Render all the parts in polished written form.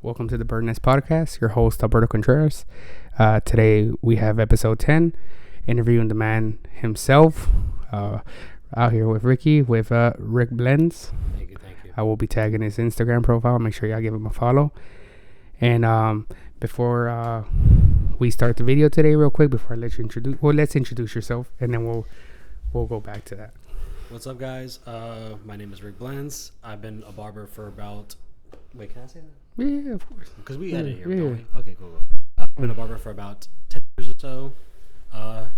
Welcome to the Bird Nest Podcast. Your host Alberto Contreras. Today we have episode 10, interviewing the man himself. Out here with Ricky, with Rick Blends. Thank you. I will be tagging his Instagram profile. Make sure y'all give him a follow. And before we start the video today, real quick, before I let you let's introduce yourself, and then we'll go back to that. What's up, guys? My name is Rick Blends. I've been a barber for about. Wait, can I say that? Yeah, of course. Because we edit here, yeah. don't we? Okay, cool. I've been a barber for about 10 years or so.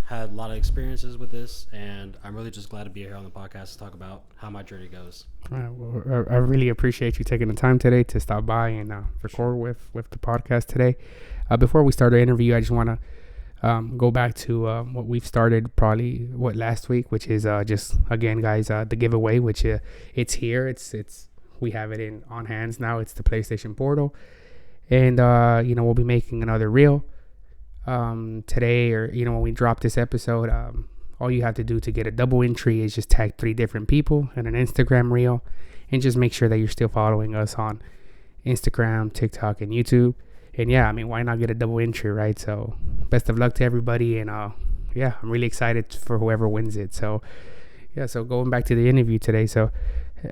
Had a lot of experiences with this, and I'm really just glad to be here on the podcast to talk about how my journey goes. All right, well, I really appreciate you taking the time today to stop by and record with the podcast today. Before we start our interview, I just want to go back to what we've started probably last week, which is just again, guys, the giveaway, which it's here. It's we have it on hands now. It's the PlayStation Portal, and we'll be making another reel today, or when we drop this episode. All you have to do to get a double entry is just tag 3 different people in an Instagram reel, and just make sure that you're still following us on Instagram, TikTok, and YouTube. And yeah, I mean, why not get a double entry, right? So best of luck to everybody, and yeah, I'm really excited for whoever wins it. So yeah, so going back to the interview today, so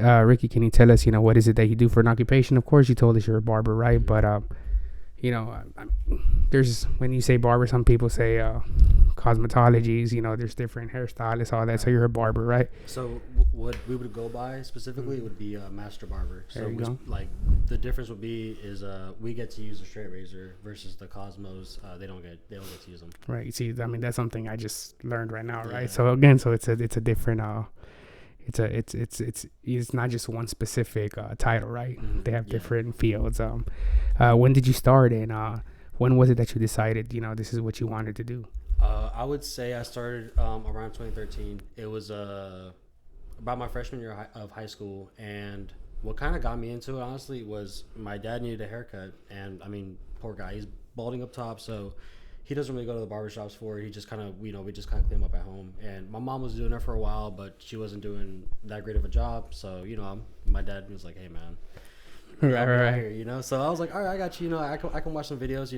Ricky, can you tell us, what is it that you do for an occupation? Of course, you told us you're a barber, right? But there's, when you say barber, some people say cosmetologies. There's different hairstylists, all that. So you're a barber, right? So what we would go by specifically would be a master barber. So There you go. Like the difference would be is we get to use a straight razor versus the Cosmos. They don't get to use them. Right. You see, I mean, that's something I just learned right now, right? Yeah. So again, so it's a different it's not just one specific title, right? Mm-hmm. They have Yeah. different fields. When did you start, and when was it that you decided this is what you wanted to do? I would say I started around 2013. It was about my freshman year of high school, and what kind of got me into it, honestly, was my dad needed a haircut, and I mean, poor guy, he's balding up top, so he doesn't really go to the barbershops for it. He just kind of, we just kind of clean him up at home. And my mom was doing it for a while, but she wasn't doing that great of a job. So, my dad was like, hey, man, Right. here, So I was like, all right, I got you. I can watch some videos,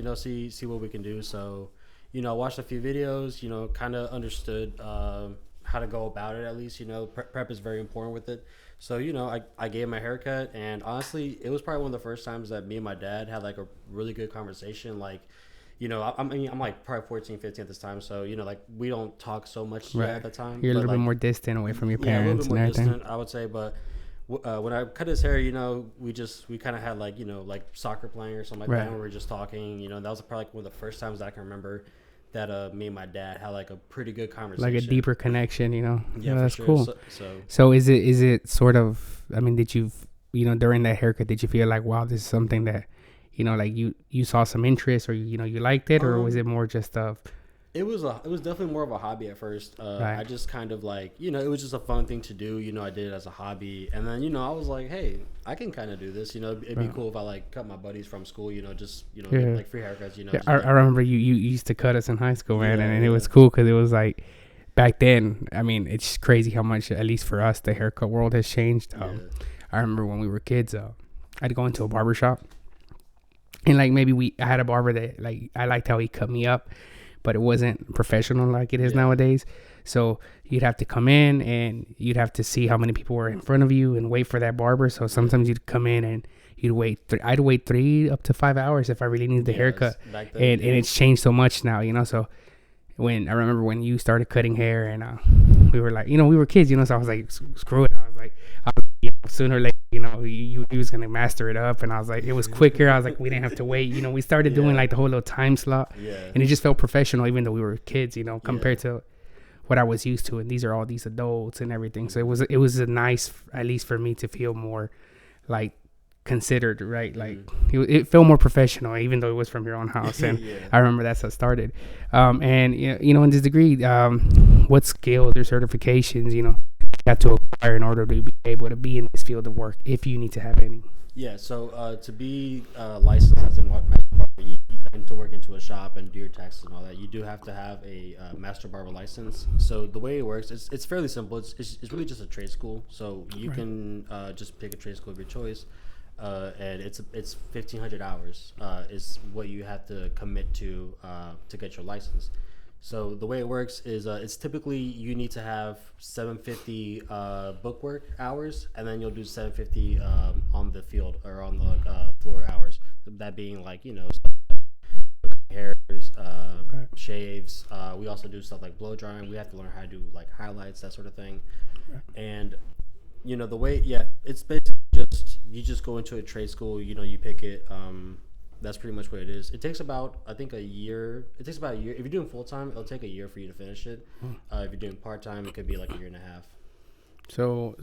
see what we can do. So, I watched a few videos, kind of understood how to go about it at least. Prep is very important with it. So, I gave him a haircut. And honestly, it was probably one of the first times that me and my dad had like a really good conversation. Like, I'm like probably 14, 15 at this time. So, we don't talk so much Right. at the time. You're a little like, bit more distant away from your yeah, a little parents bit and more everything. distant, I would say. But when I cut his hair, we kind of had like, like soccer playing or something like Right. that. And we were just talking, that was probably like one of the first times that I can remember that me and my dad had like a pretty good conversation. Like a deeper connection, Yeah, that's sure. cool. So is it sort of, I mean, did you, during that haircut, did you feel like, wow, this is something that, like you saw some interest, or, you liked it, or was it more just It was definitely more of a hobby at first. Right. I just kind of like, it was just a fun thing to do. I did it as a hobby. And then, I was like, hey, I can kind of do this. It'd be cool if I like cut my buddies from school, just, Yeah. get, like free haircuts, Yeah, just, I remember you used to cut us in high school, man, Yeah, and it yeah. was cool because it was like, back then, I mean, it's crazy how much, at least for us, the haircut world has changed. Yeah. I remember when we were kids, I'd go into a barber shop, and like maybe I had a barber that like I liked how he cut me up, but it wasn't professional like it is nowadays. So you'd have to come in and you'd have to see how many people were in front of you and wait for that barber. So sometimes you'd come in and you'd wait. I'd wait 3 up to 5 hours if I really needed the haircut. Back then, And it's changed so much now, So when I remember when you started cutting hair, and we were like, we were kids, So I was like, screw it. I was like, sooner or later, you was gonna master it up, and I was like, it was quicker. I was like, we didn't have to wait. We started doing like the whole little time slot, Yeah. and it just felt professional, even though we were kids, compared to what I was used to. And these are all these adults and everything. So it was a nice, at least for me, to feel more like considered, right? Like it felt more professional, even though it was from your own house. And Yeah. I remember that's how it started. And in this degree, what skills or certifications you have to acquire in order to be able to be in this field of work, if you need to have any? Yeah, so to be licensed as a master barber, and to work into a shop and do your taxes and all that, you do have to have a master barber license. So the way it works, it's fairly simple. It's really just a trade school. So you Right. can just pick a trade school of your choice. and it's 1,500 hours is what you have to commit to get your license. So the way it works is it's typically you need to have 750 book work hours, and then you'll do 750 on the field or on the floor hours. That being like hairs, Right. shaves. We also do stuff like blow drying. We have to learn how to do like highlights, that sort of thing. Right. And the way, it's basically just you just go into a trade school. You pick it. That's pretty much what it is. It takes about, I think, a year. It takes about a year. If you're doing full time, it'll take a year for you to finish it. If you're doing part time, it could be like a year and a half. So,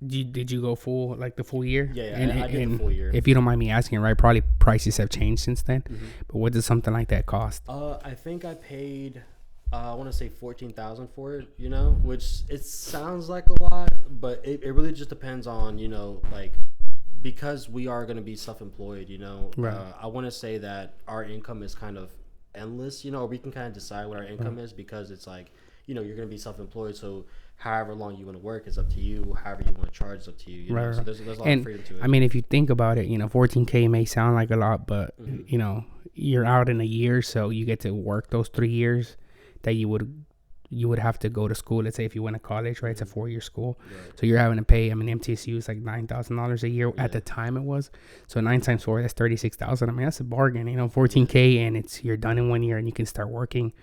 did you go full, like the full year? Yeah, I did the full year. If you don't mind me asking, right? Probably prices have changed since then. Mm-hmm. But what does something like that cost? I think I paid, I want to say 14,000 for it. Which it sounds like a lot, but it really just depends on like. Because we are going to be self-employed, Right. I want to say that our income is kind of endless, we can kind of decide what our income is, because it's like, you're going to be self-employed. So however long you want to work is up to you. However you want to charge is up to you. Right. So there's a lot of freedom to it. I mean, if you think about it, 14K may sound like a lot, but, you're out in a year. So you get to work those 3 years that you would have to go to school. Let's say if you went to college, right? It's a 4-year school. Right. So you're having to pay, MTSU is like $9,000 a year. Yeah. At the time it was. So 9 times 4, that's 36,000. I mean, that's a bargain, 14K, and you're done in 1 year and you can start working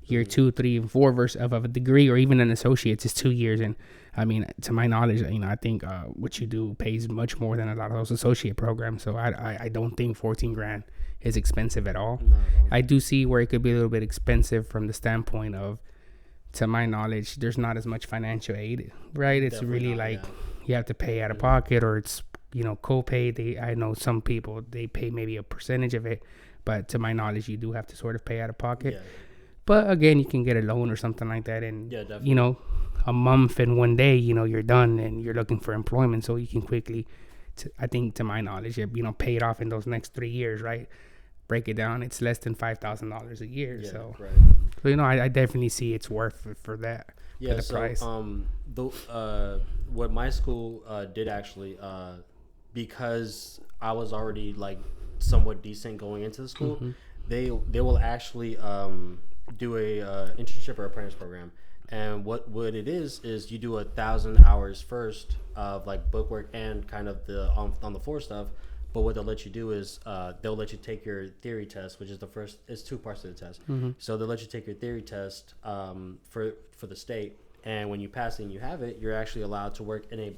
year 2, 3, and 4 versus of a degree or even an associate's is 2 years. And I mean, to my knowledge, I think what you do pays much more than a lot of those associate programs. So I don't think 14 grand is expensive at all. No. I do see where it could be a little bit expensive from the standpoint of, to my knowledge, there's not as much financial aid, right? It's definitely really not, like you have to pay out of pocket, or it's co-pay. I know some people, they pay maybe a percentage of it, but to my knowledge, you do have to sort of pay out of pocket. Yeah. But again, you can get a loan or something like that, and a month and 1 day, you're done and you're looking for employment, so you can quickly, I think, to my knowledge, pay it off in those next 3 years, right? Break it down, it's less than $5,000 a year. Yeah, so right. So I definitely see it's worth it for that. Yeah. For the price. What my school did actually, because I was already like somewhat decent going into the school, mm-hmm. they will actually do a internship or apprentice program. And what it is you do 1,000 hours first of like bookwork and kind of the on the floor stuff. But what they'll let you do is they'll let you take your theory test, which is it's 2 parts of the test. Mm-hmm. So they'll let you take your theory test for the state, and when you pass it and you have it, you're actually allowed to work in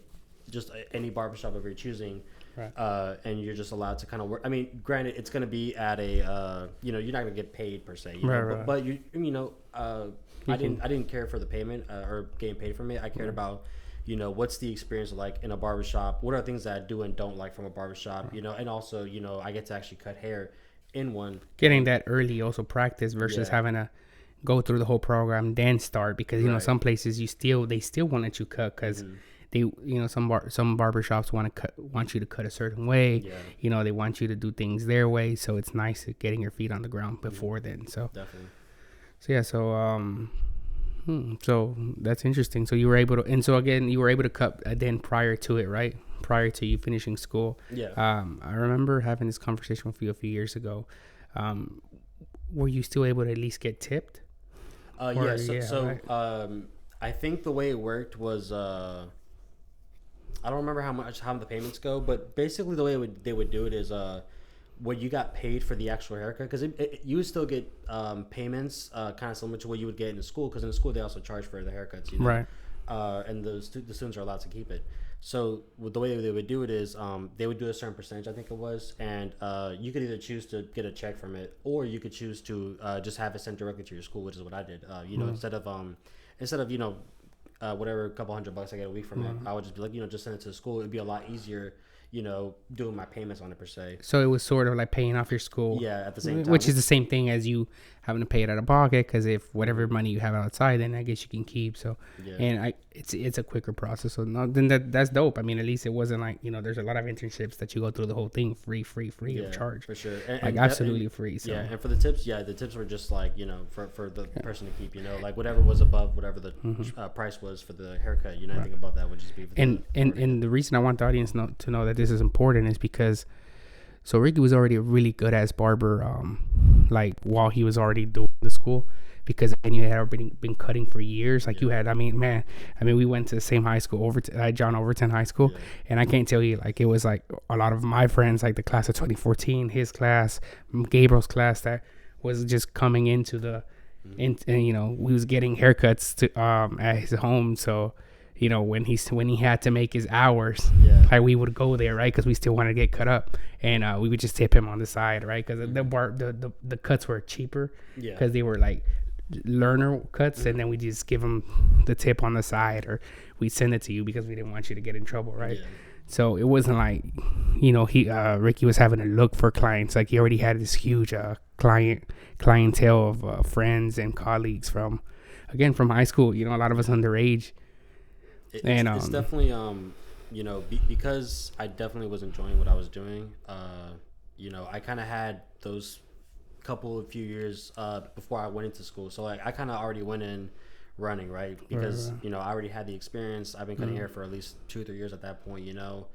any barbershop of your choosing, right. And you're just allowed to kind of work. I mean, granted, it's going to be at a you're not going to get paid per se, right. But I didn't care for the payment or getting paid from it. I cared about what's the experience like in a barbershop? What are things that I do and don't like from a barbershop? And also, I get to actually cut hair in one. Getting that early also practice versus having to go through the whole program then start, because right. Some places they still want to let you cut because mm-hmm. they some barbershops want you to cut a certain way. Yeah. They want you to do things their way. So it's nice getting your feet on the ground before then. So definitely. So yeah. So that's interesting. So you were able to cut then prior to it, right? Prior to you finishing school. Yeah. I remember having this conversation with you a few years ago. Were you still able to at least get tipped? I think the way it worked was I don't remember how the payments go, but basically the way they would do it is what you got paid for the actual haircut, because you would still get payments kind of similar to what you would get in the school, because in the school they also charge for the haircuts, right? And the students are allowed to keep it. So the way they would do it is they would do a certain percentage, I think it was, and you could either choose to get a check from it, or you could choose to just have it sent directly to your school, which is what I did. Instead of whatever a couple $100 I get a week from it, I would just be like, just send it to the school. It'd be a lot easier, doing my payments on it per se. So it was sort of like paying off your school. Yeah, at the same time. Which is the same thing as you having to pay it out of pocket, because if whatever money you have outside, then I guess you can keep. So, yeah. And it's a quicker process. So no, then that's dope. I mean, at least it wasn't like, you know, there's a lot of internships that you go through the whole thing free of charge, for sure, like absolutely free. So yeah, and for the tips, the tips were just like, you know, for the person to keep, you know, like whatever was above whatever the price was for the haircut, you know, anything above that would just be for and the reason I want the audience to know that this is important is because so Ricky was already a really good ass barber, like while he was already doing the school, because then you had already been cutting for years. Like you had, I mean, we went to the same high school, John Overton High School, and I can't tell you, like, it was like a lot of my friends, like the class of 2014, his class, Gabriel's class, that was just coming into the, and you know, we was getting haircuts to at his home, so. You know, when he had to make his hours, like we would go there, right? Because we still wanted to get cut up, and we would just tip him on the side, right? Because the cuts were cheaper, because they were like learner cuts, and then we just give him the tip on the side, or we send it to you because we didn't want you to get in trouble, right? So it wasn't like, you know, Ricky was having to look for clients. Like he already had this huge clientele of friends and colleagues from high school. You know, a lot of us underage. It's definitely you know, because I definitely was enjoying what I was doing. You know, I kind of had those few years before I went into school, so like I kind of already went in running, right? Because you know, I already had the experience. I've been cutting hair for at least 2 or 3 years at that point, you know.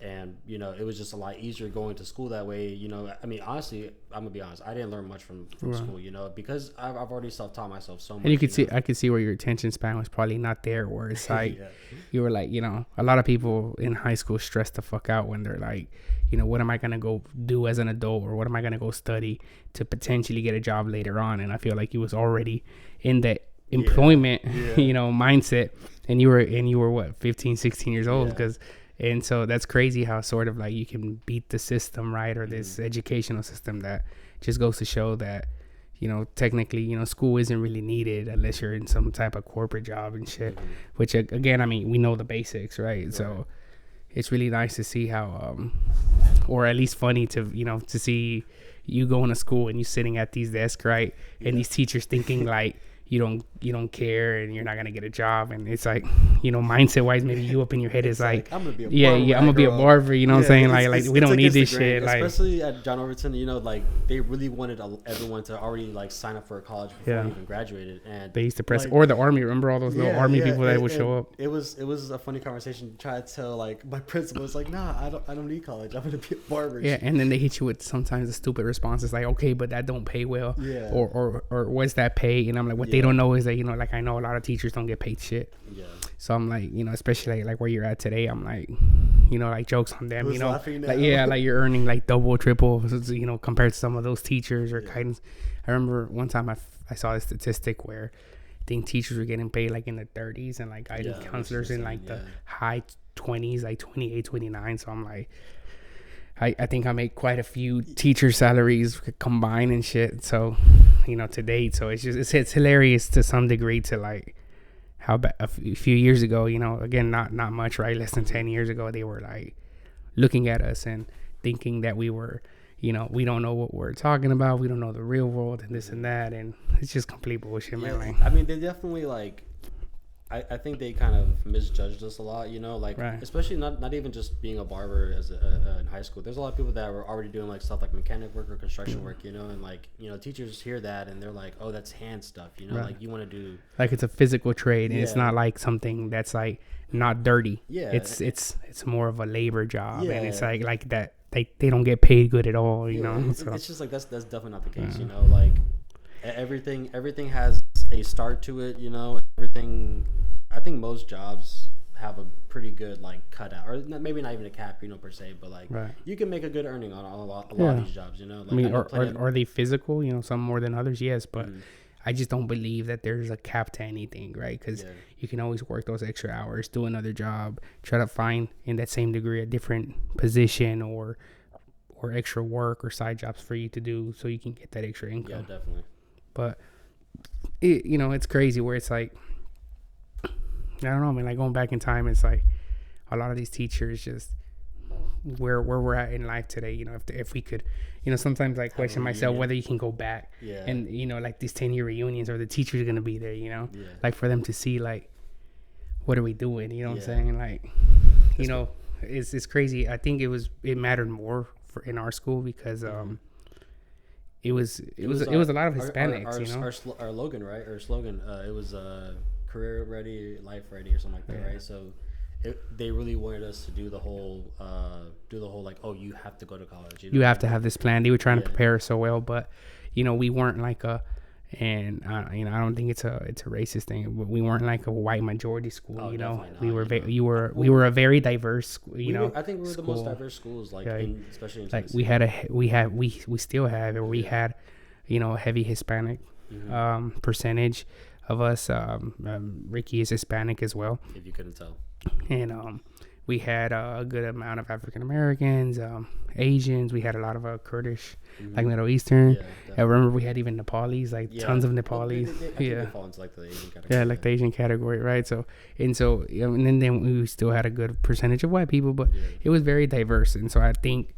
And you know, it was just a lot easier going to school that way. You know, I mean, honestly, I'm gonna be honest, I didn't learn much from school, you know, because I've already self-taught myself so much. And you could see, I could see where your attention span was probably not there, where it's like you were like, you know, a lot of people in high school stress the fuck out when they're like, you know, what am I gonna go do as an adult, or what am I gonna go study to potentially get a job later on? And I feel like you was already in that employment you know, mindset, and you were what, 15, 16 years old, because and so that's crazy how sort of like you can beat the system, right? Or this educational system that just goes to show that, you know, technically, you know, school isn't really needed unless you're in some type of corporate job and shit, which again, I mean, we know the basics, right? So it's really nice to see how, or at least funny to, you know, to see you going to school and you sitting at these desks, right? And these teachers thinking like, you don't care and you're not gonna get a job, and it's like, you know, mindset wise, maybe you up in your head is like I'm gonna be a barber, I'm gonna be a barber, you know what I'm saying? Like we don't need this shit, like especially at John Overton, you know, like they really wanted everyone to already like sign up for a college before you even graduated, and they used to press, like, or the army, remember all those little army people that would show up. It was a funny conversation to try to tell, like my principal was like, nah, I don't need college, I'm gonna be a barber. And then they hit you with sometimes the stupid responses like, okay, but that don't pay well, or what's that pay? And I'm like, what they don't know is that, you know, like I know a lot of teachers don't get paid shit. So I'm like, you know, especially like where you're at today, I'm like, you know, like jokes on them, you know, like like you're earning like double, triple, you know, compared to some of those teachers or guidance. I remember one time I saw a statistic where I think teachers were getting paid like in the 30s and like guidance counselors in like the high 20s, like 28, 29. So I'm like, I think I make quite a few teacher salaries combined and shit. So, you know, to date. So it's hilarious to some degree to like how a few years ago, you know, again, not much, right? Less than 10 years ago, they were like looking at us and thinking that we were, you know, we don't know what we're talking about. We don't know the real world and this and that. And it's just complete bullshit, man. Like, I mean, they definitely like, I think they kind of misjudged us a lot, you know, like especially not even just being a barber in high school. There's a lot of people that were already doing like stuff like mechanic work or construction work, you know, and like, you know, teachers hear that and they're like, oh, that's hand stuff, you know, like you want to do like it's a physical trade and it's not like something that's like not dirty. It's more of a labor job, and it's like that they don't get paid good at all, you know. So it's just like that's definitely not the case, you know, like everything has a start to it, you know. Everything, I think most jobs have a pretty good like cutout, or maybe not even a cap, you know, per se, but like you can make a good earning on a lot of these jobs, you know. Like, I mean, are they physical, you know, some more than others? Yes, but I just don't believe that there's a cap to anything, right? Because you can always work those extra hours, do another job, try to find in that same degree a different position or extra work or side jobs for you to do so you can get that extra income. Yeah, definitely. But you know, it's crazy where it's like, I don't know, man, like going back in time, it's like a lot of these teachers just where we're at in life today, you know, if we could, you know, sometimes I question myself whether you can go back and, you know, like these 10-year reunions, or the teachers are going to be there, you know, like for them to see like what are we doing? You know what I'm Yeah. saying? Like, you know, it's crazy. I think it mattered more for in our school because it was a lot of Hispanics. You know, our slogan, right? Our slogan, it was career ready, life ready, or something like that, right? So they really wanted us to do the whole like, oh, you have to go to college. You know you what have I to mean? have this plan. They were trying to Yeah. prepare us so well, but you know, we weren't like a. And you know, I don't think it's a racist thing, but we weren't like a white majority school. Oh, you know, definitely we not. were You know, we were a very diverse school. You know, I think we were the most school. diverse schools, like Yeah, especially in like Tennessee. we still have, or we Yeah. had, you know, a heavy Hispanic percentage of us. Ricky is Hispanic as well, If you couldn't tell. and we had a good amount of African Americans, Asians. We had a lot of Kurdish, like Middle Eastern. Yeah, I remember we had even Nepalis, like tons of Well, Nepalis. I think they fall into like the Asian category. Yeah, like the Asian category, right? So you know, and then we still had a good percentage of white people, but it was very diverse. And so I think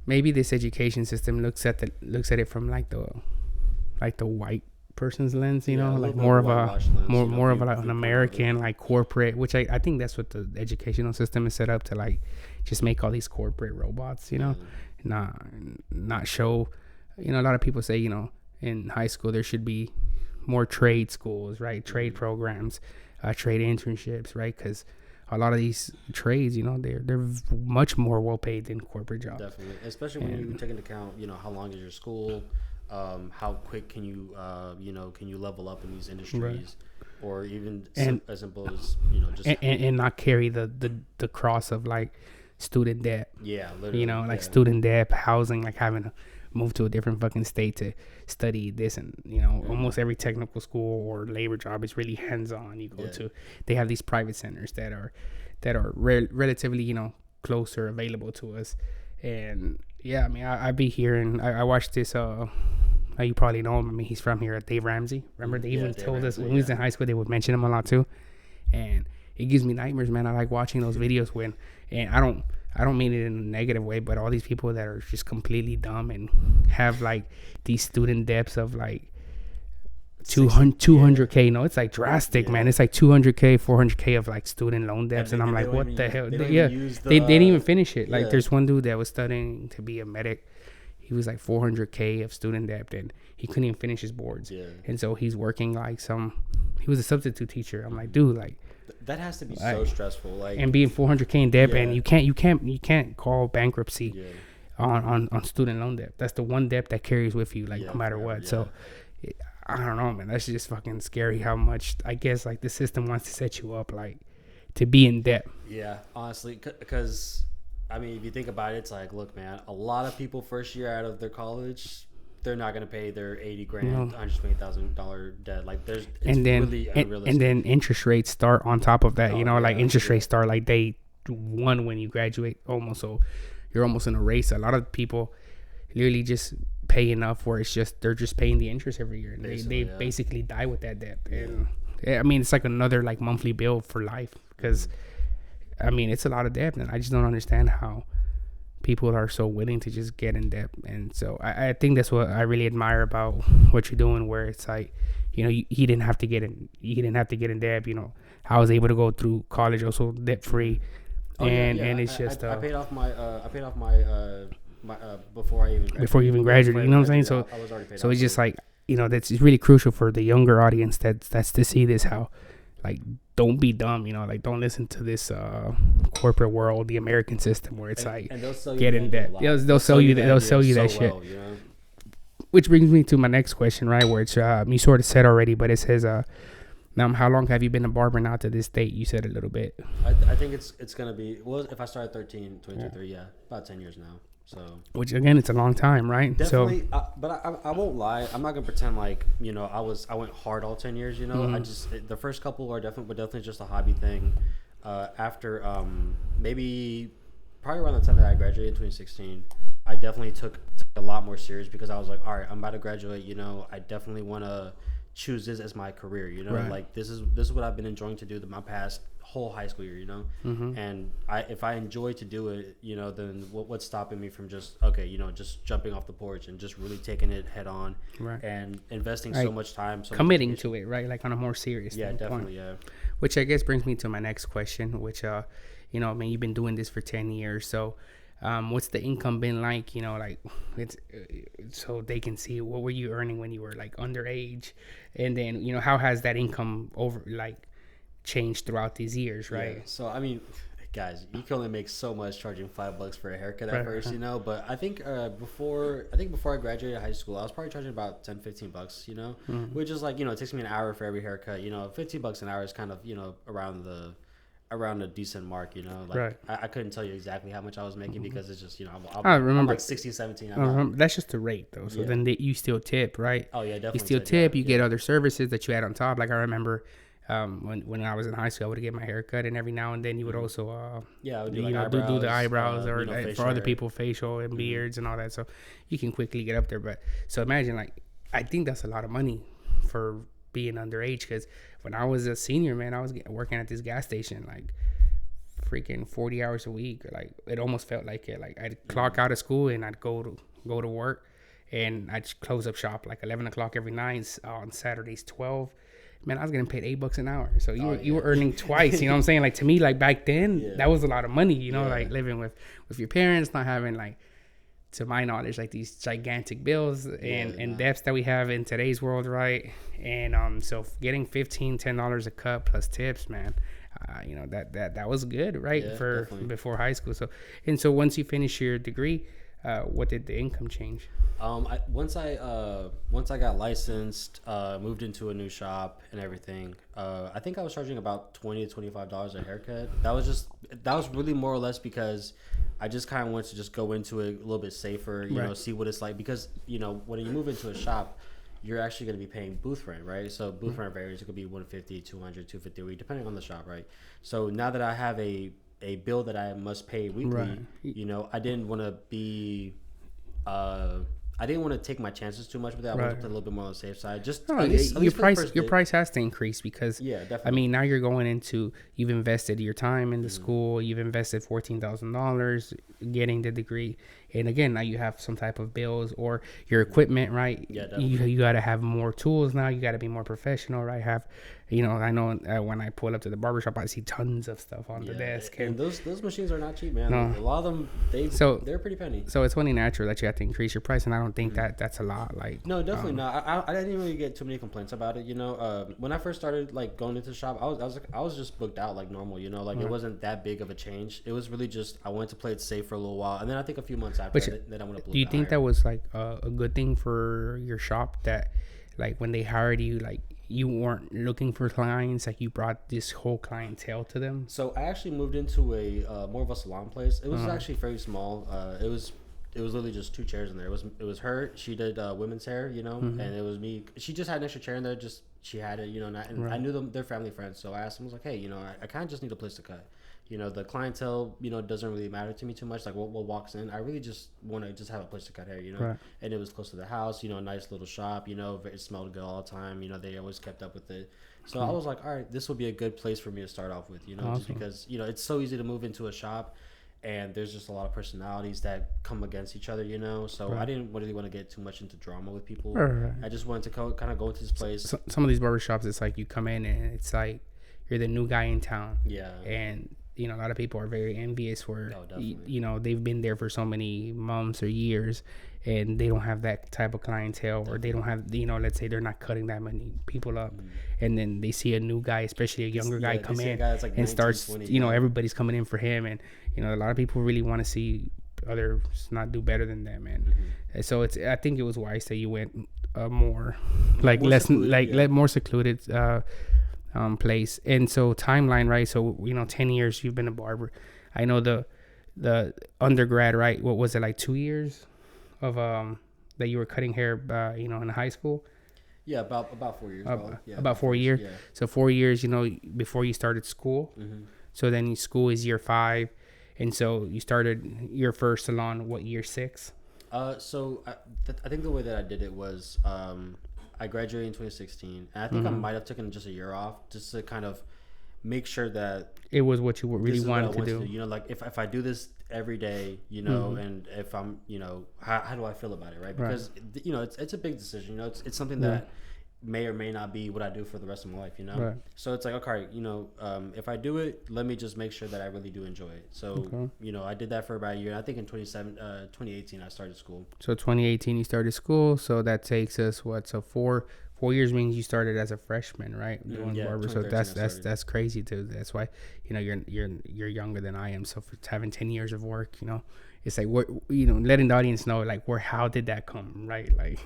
maybe this education system looks at it from like the white person's lens, you Yeah, know, a like little bit more of of a a whitewash lens, you know, more of a, like an viewpoint of it. American, like corporate, which I think that's what the educational system is set up to, like just make all these corporate robots, you know, not show, you know, a lot of people say, you know, in high school there should be more trade schools, right? Trade programs, trade internships, right? Because a lot of these trades, you know, they're much more well paid than corporate jobs. Definitely, especially when you take into account, you know, how long is your school, how quick can you, you know, can you level up in these industries, or even as simple as, you know, just and not carry the cross of like student debt. Yeah, literally. You know, like student debt, housing, like having to move to a different fucking state to study this, and you know, almost every technical school or labor job is really hands-on. You go to, they have these private centers that are relatively, you know, closer, available to us. And yeah, I mean, I be hearing, I watched this you probably know him. I mean, he's from here, Dave Ramsey. Remember, they even told us when we was in high school, they would mention him a lot too. And it gives me nightmares, man. I like watching those videos and I don't mean it in a negative way, but all these people that are just completely dumb and have like these student debts of like 200K. No, it's like drastic, man. It's like 200K, 400K of like student loan debts. And I'm like, what the hell? They didn't even finish it. Like there's one dude that was studying to be a medic. He was like 400K of student debt, and he couldn't even finish his boards. And so he's working like he was a substitute teacher. I'm like, dude, like, that has to be so stressful. Like, and being 400K in debt, and you can't call bankruptcy on student loan debt. That's the one debt that carries with you, like no matter what. So I don't know, man. That's just fucking scary how much, I guess, like the system wants to set you up like to be in debt. Yeah, honestly, because I mean, if you think about it, it's like, look, man, a lot of people first year out of their college, they're not gonna pay their $80,000, $120,000 debt. Like, it's really unrealistic. And then interest rates start on top of that. You know, like interest rates start like day one when you graduate, almost. So you're almost in a race. A lot of people literally just pay enough where it's just they're just paying the interest every year, and they basically die with that debt. And I mean, it's like another like monthly bill for life, because I mean, it's a lot of debt, and I just don't understand how people are so willing to just get in debt. And so I think that's what I really admire about what you're doing, where it's like, you know, he didn't have to get in debt. You know, I was able to go through college also debt free, and it's just I paid off my before you even graduated. You know what I'm saying? So I was already paid so off, it's just like, you know, that's really crucial for the younger audience that's to see this, how like, don't be dumb, you know, like don't listen to this corporate world, the American system, where it's like get in debt. They'll sell you that shit. Well, you know? Which brings me to my next question, right? Where it's you sort of said already, but it says now, how long have you been a barber now to this date? You said a little bit. I think it's gonna be, well, if I started 2023, about 10 years now. So, which again, it's a long time, right? Definitely, so, but I won't lie. I'm not gonna pretend like, you know, I went hard all 10 years. You know, I just, the first couple were definitely just a hobby thing. After maybe probably around the time that I graduated in 2016, I definitely took a lot more serious, because I was like, all right, I'm about to graduate. You know, I definitely want to choose this as my career, you know, Right. like this is what I've been enjoying to do my past whole high school year, you know. And if I enjoy to do it, you know, then what's stopping me from just, okay, you know, just jumping off the porch and just really taking it head on, Right. and investing Like so much time, so committing much to it, right? Like on a more serious yeah, standpoint. definitely, yeah. Which I guess brings me to my next question, which you know, I mean, you've been doing this for 10 years, so what's the income been like? You know, like it's so they can see what were you earning when you were like underage, and then you know how has that income over like changed throughout these years, right? Yeah. So I mean, guys, you can only make so much charging $5 for a haircut at Right. first, you know. But I think before I graduated high school, I was probably charging about $10-15, you know, which is like, you know, it takes me an hour for every haircut. You know, $15 an hour is kind of, you know, around a decent mark, you know. Like Right. I couldn't tell you exactly how much I was making because it's just, you know, I I'm remember. like 16, 17. I remember that's just the rate though. So Yeah. then you still tip, right? Oh yeah, You definitely. still tip, tip. yeah, You get other services that you add on top. Like I remember when I was in high school, I would get my hair cut, and every now and then you would also yeah, I would do you like know do the eyebrows or you know, like, facial for other hair. people facial and beards and all that. So you can quickly get up there. But so imagine like I think that's a lot of money for being underage because when I was a senior, man, I was working at this gas station like freaking 40 hours a week. Like it almost felt like it. Like I'd clock out of school and I'd go to work, and I'd close up shop like 11 o'clock every night. On Saturdays 12. Man, I was getting paid $8 an hour. So you were earning twice. You know what I'm saying? Like to me, like back then, that was a lot of money. You know, like living with your parents, not having like, to my knowledge, like these gigantic bills and debts that we have in today's world, right? And so getting $10 a cut plus tips, man, you know that was good, right? For definitely. before high school. So once you finish your degree, what did the income change? Once I got licensed, moved into a new shop and everything. I think I was charging about $20 to $25 a haircut. That was really more or less because I just kind of wanted to just go into it a little bit safer, you know, see what it's like, because you know when you move into a shop, you're actually going to be paying booth rent, right? So booth rent varies. It could be 150, 200, 250 a week, depending on the shop, right? So now that I have a bill that I must pay weekly, you know, I didn't want to be I didn't want to take my chances too much with that. I wanted to put a little bit more on the safe side. Just No, at least your for the price first your day. price has to increase because Definitely. I mean now you're going into, you've invested your time in the school, you've invested $14,000 getting the degree, and again now you have some type of bills or your equipment, right? Yeah, definitely. You got to have more tools now. You got to be more professional, right? Have, you know, I know when I pull up to the barbershop, I see tons of stuff on the desk, and those machines are not cheap, man. No. A lot of them they're pretty penny. So it's only natural that you have to increase your price, and I don't think that's a lot. Like No, definitely not. I didn't really get too many complaints about it. You know, when I first started like going into the shop, I was just booked out like normal. You know, like it wasn't that big of a change. It was really just I wanted to play it safe for a little while, and then I think a few months after that I went up. Do you think that was like a good thing for your shop, that like when they hired you, like you weren't looking for clients, like you brought this whole clientele to them? So I actually moved into a more of a salon place. It was actually very small. It was literally just two chairs in there. It was her. She did women's hair, you know, and it was me. She just had an extra chair in there. Just she had it, you know. And I knew them. They're family friends. So I asked them. I was like, hey, you know, I kind of just need a place to cut. You know, the clientele, you know, doesn't really matter to me too much. Like what walks in, I really just want to just have a place to cut hair, you know. Right. And it was close to the house, you know, a nice little shop, you know, it smelled good all the time. You know, they always kept up with it. So I was like, all right, this will be a good place for me to start off with, you know, just because, you know, it's so easy to move into a shop and there's just a lot of personalities that come against each other, you know. So I didn't really want to get too much into drama with people. Right. I just wanted to kind of go into this place. So, some of these barbershops, it's like you come in and it's like you're the new guy in town. Yeah. And you know, a lot of people are very envious where definitely. you know, they've been there for so many months or years and they don't have that type of clientele, or they don't have, you know, let's say they're not cutting that many people up, and then they see a new guy, especially a younger guy, come in like and 19, starts 20, you know, everybody's coming in for him, and you know, a lot of people really want to see others not do better than them, and so it's, I think it was wise that you went more like more less secluded, like more secluded place. And so timeline, right? So, you know, 10 years you've been a barber. I know the undergrad, right? What was it, like 2 years of that you were cutting hair, you know, in high school? Yeah, about 4 years. About 4 years. Yeah. So 4 years, you know, before you started school. So then school is year 5, and so you started your first salon what, year 6? So I think the way that I did it was I graduated in 2016, and I think I might have taken just a year off just to kind of make sure that It was what you really this is what I wanted to want to do. do. You know, like if I do this every day, you know, and if I'm, you know, how do I feel about it, right? Because you know, it's a big decision. You know, it's something that may or may not be what I do for the rest of my life, you know? Right. So it's like, okay, you know, if I do it, let me just make sure that I really do enjoy it. So, you know, I did that for about a year. And I think in 2018, I started school. So 2018 you started school, so that takes us what? So 4 years means you started as a freshman, right? Doing barber. So that's crazy too. That's why, you know, you're younger than I am. So for having 10 years of work, you know, it's like what, you know, letting the audience know like how did that come, right? Like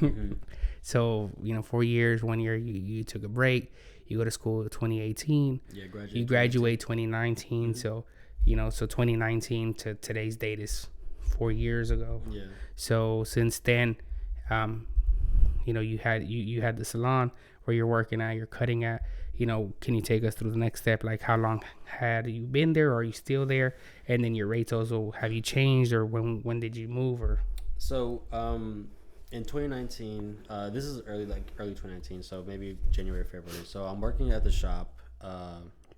so, you know, 4 years, 1 year you took a break, you go to school 2018. Yeah, you graduate 2019. So, you know, so 2019 to today's date is 4 years ago. Yeah. So since then, you know, you had the salon where you're working at, you're cutting at. You know, can you take us through the next step? Like, how long had you been there, or are you still there? And then your rates also, have you changed, or when did you move? Or so in 2019, this is early 2019, so maybe January, February. So I'm working at the shop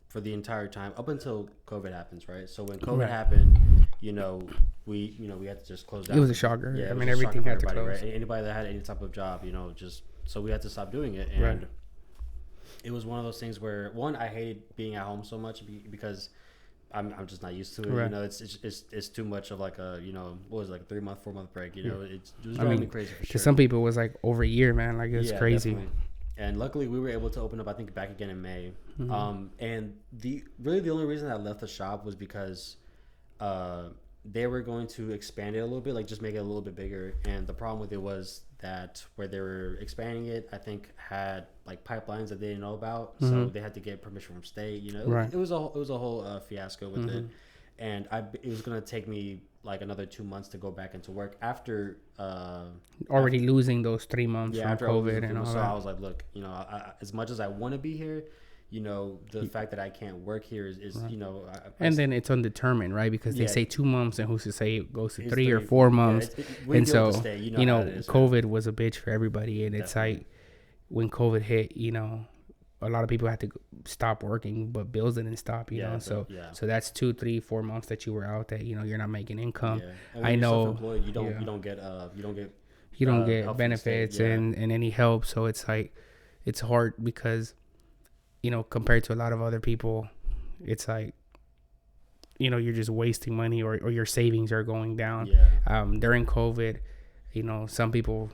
for the entire time up until COVID happens, right? So when COVID happened, you know, we had to just close down. It was a shocker. Yeah, I mean, everything had to close. Right? Anybody that had any type of job, you know, just so we had to stop doing it. And it was one of those things where, one, I hated being at home so much because I'm just not used to it. You know, it's too much of like a, you know, what was it, like a 3-month, 4-month break. You know, it was driving me crazy for sure. Because some people it was like over a year, man. Like, it was crazy. Definitely. And luckily, we were able to open up, I think, back again in May. And the only reason I left the shop was because they were going to expand it a little bit, like just make it a little bit bigger. And the problem with it was that where they were expanding it, I think had like pipelines that they didn't know about, so they had to get permission from state. You know, it was a whole fiasco with it, and it was gonna take me like another 2 months to go back into work after losing those 3 months from COVID and all that. So I was like, look, you know, as much as I want to be here, you know, the fact that I can't work here is you know, and then it's undetermined, right? Because they say 2 months, and who's to say it goes to 3 or 4 months? And so, you know, COVID was a bitch for everybody, and it's like when COVID hit, you know, a lot of people had to stop working, but bills didn't stop, you know. So that's 2, 3, 4 months that you were out, that, you know, you're not making income. I know you don't get benefits and any help. So it's like, it's hard because, you know, compared to a lot of other people, it's like, you know, you're just wasting money, or your savings are going down. During COVID, you know, some people,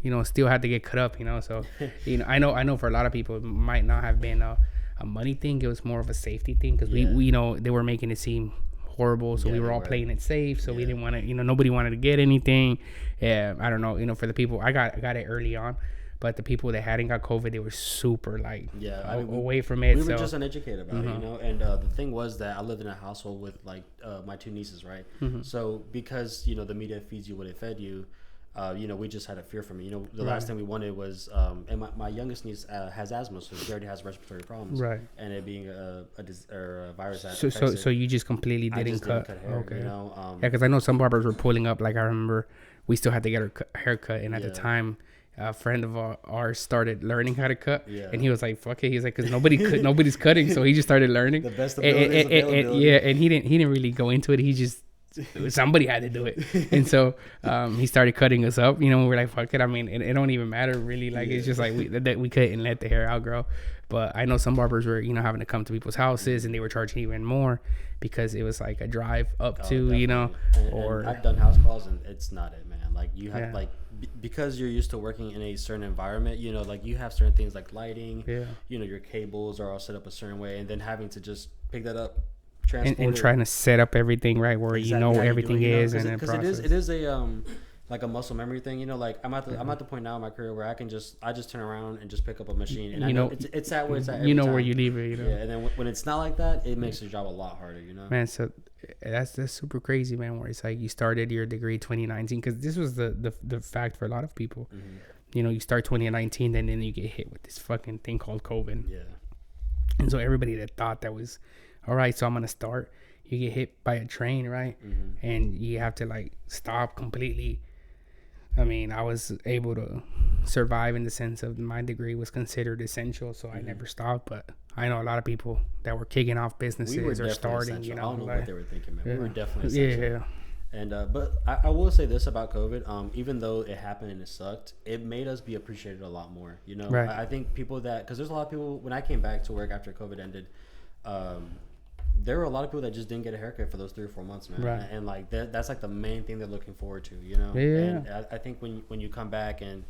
you know, still had to get cut up, you know. So, you know, I know for a lot of people, it might not have been a money thing. It was more of a safety thing, because we, you know, they were making it seem horrible. So we were all playing it safe. So we didn't want to, you know, nobody wanted to get anything. I don't know, you know, for the people, I got it early on. But the people that hadn't got COVID, they were super like away from it. We were just uneducated about it, you know. And the thing was that I lived in a household with like my 2 nieces, right? So because, you know, the media feeds you what it fed you, you know, we just had a fear from it. You know, the last thing we wanted was, and my youngest niece has asthma, so she already has respiratory problems, right? And it being a virus. So you just completely didn't cut hair, okay. You know, yeah, because I know some barbers were pulling up. Like, I remember we still had to get our hair cut, and at the time, a friend of ours started learning how to cut, and he was like, "Fuck it." He's like, "Cause nobody's cutting," so he just started learning. The best availability. And he didn't really go into it. He just, somebody had to do it, and so he started cutting us up. You know, we were like, "Fuck it." I mean, it don't even matter really. Like, it's just like we couldn't let the hair outgrow. But I know some barbers were, you know, having to come to people's houses, and they were charging even more because it was like a drive up to, definitely. You know, and I've done house calls, and it's not it, man. Like, you have like. Because you're used to working in a certain environment, you know, like you have certain things like lighting, you know, your cables are all set up a certain way, and then having to just pick that up, transport and trying to set up everything right where you know everything is, and then process. It is a like a muscle memory thing, you know. Like I'm at the point now in my career where I just turn around and just pick up a machine, and you know it's at where it's at. You know time. Where you leave it, you know. Yeah, and then when it's not like that, it makes the job a lot harder, you know. Man, so that's super crazy, man. Where it's like you started your degree 2019, because this was the fact for a lot of people. You know, you start 2019, and then you get hit with this fucking thing called COVID. Yeah. And so everybody that thought that was all right, so I'm gonna start, you get hit by a train, right? And you have to like stop completely. I mean, I was able to survive in the sense of my degree was considered essential, so I never stopped. But I know a lot of people that were kicking off businesses or starting. Essential. You know, I don't know like, what they were thinking, man. yeah. We were definitely essential. Yeah. And but I will say this about COVID. Even though it happened and it sucked, it made us be appreciated a lot more. You know, Right. I think people that, because there's a lot of people, when I came back to work after COVID ended, there were a lot of people that just didn't get a haircut for those 3 or 4 months, man. Right. And like that's like the main thing they're looking forward to. You know. Yeah. And I think when you come back and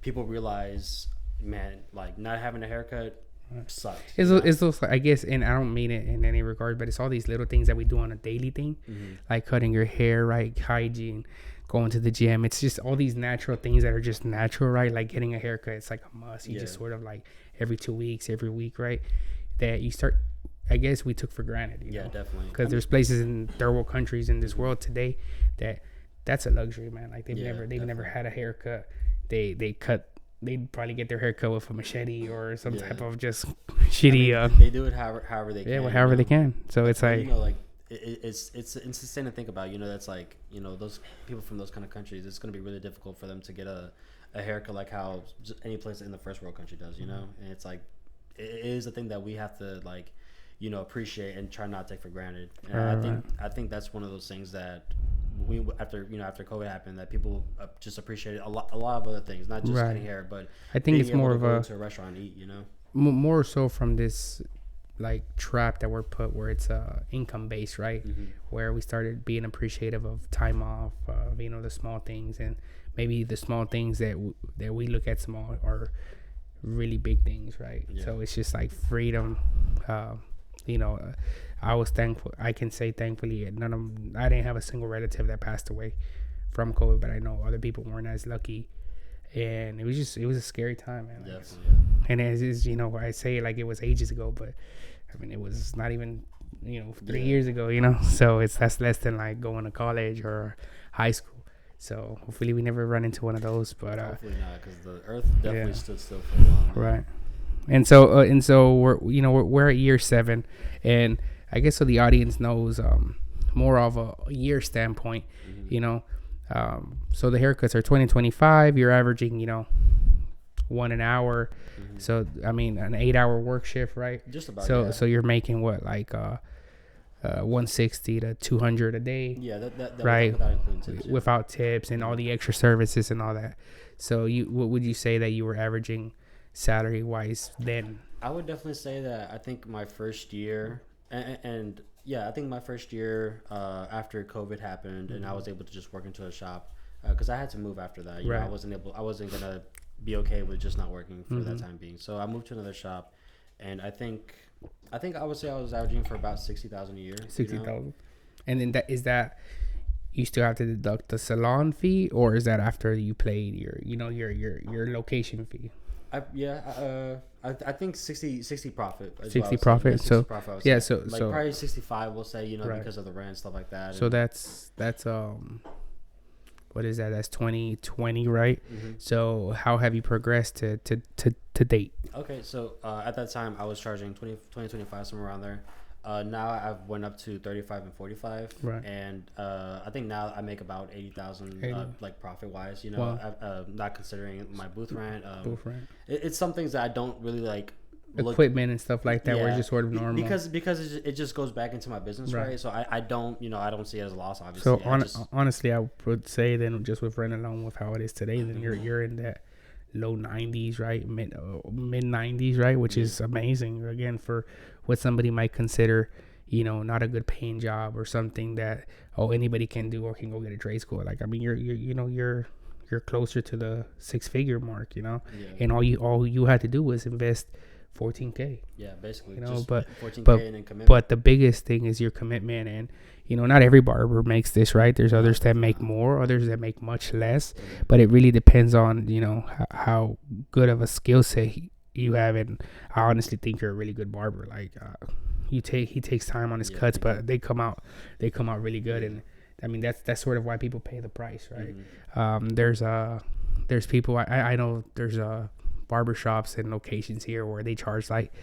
people realize, man, like not having a haircut sucked. It's those, I guess, and I don't mean it in any regard, but it's all these little things that we do on a daily thing, like cutting your hair, right, hygiene, going to the gym. It's just all these natural things that are just natural, right? Like getting a haircut, it's like a must. You just sort of like every 2 weeks, every week, right? That you start, I guess we took for granted. You know? Definitely. Because there's places in third world countries in this world today that's a luxury, man. Like they've never had a haircut. They'd probably get their hair cut with a machete or some type of just shitty. They do it however they can. Yeah, however they can. So it's like, you know, like it's insane to think about. You know, that's like, you know, those people from those kind of countries. It's going to be really difficult for them to get a haircut like how any place in the first world country does. You know, and it's like it is a thing that we have to, like, you know, appreciate and try not to take for granted. And I think that's one of those things that after COVID happened, that people just appreciated a lot of other things, not just cutting hair, but I think it's more of go to a restaurant and eat, you know, more so from this like trap that we're put where it's income based, right? Where we started being appreciative of time off, you know, the small things, and maybe the small things that we look at small are really big things, right? So it's just like freedom. You know, I was thankful. I can say thankfully, I didn't have a single relative that passed away from COVID, but I know other people weren't as lucky, and it was a scary time, man. Like, and as is, you know, I say it like it was ages ago, but I mean, it was not even, you know, 3 years ago, you know. So that's less than like going to college or high school. So hopefully we never run into one of those, but hopefully not, because the earth definitely stood still for a while. Right. And so we're at year 7, and I guess so the audience knows more of a year standpoint, you know. So the haircuts are 2025. You're averaging, you know, 1 an hour. So I mean, an 8-hour work shift, right? Just about. So you're making what, like 160 to 200 a day. Yeah, that right, without tips and all the extra services and all that. So what would you say that you were averaging salary wise then? I would definitely say that I think my first year, and I think my first year after COVID happened, and I was able to just work into a shop, because I had to move after that. You know, I wasn't gonna be okay with just not working for that time being. So I moved to another shop, and I think I would say I was averaging for about 60,000 a year. 60,000, and then that you still have to deduct the salon fee, or is that after you played your location fee? I think 60 profit. 60 profit. Yeah, 60 profit, yeah, so probably 65. We'll say, you know, because of the rent and stuff like that. So that's what is that? That's 2020, right? So how have you progressed to date? Okay, so at that time I was charging 25 somewhere around there. Now I've went up to 35 and 45, right? And I think now I make about 80,000, like profit wise. You know, not considering my booth rent. It's some things that I don't really like. Equipment and stuff like that, were just sort of normal because it just goes back into my business, right? So I don't see it as a loss, obviously. So honestly, I would say then, just with rent alone, with how it is today, then you're in that low 90s, right? Mid 90s, right? Which is amazing, again, for what somebody might consider, you know, not a good paying job or something that anybody can do or can go get a trade school. Like, I mean, you're closer to the 6-figure mark, you know, and all you had to do was invest $14K. Yeah, basically, you know, just but $14K and then commitment. But the biggest thing is your commitment, and you know, not every barber makes this, right? There's others that make more, others that make much less, but it really depends on, you know, how good of a skill set you have. And I honestly think you're a really good barber. Like, he takes time on his cuts, but they come out really good. And I mean, that's sort of why people pay the price, right? There's people I know, there's barbershops and locations here where they charge like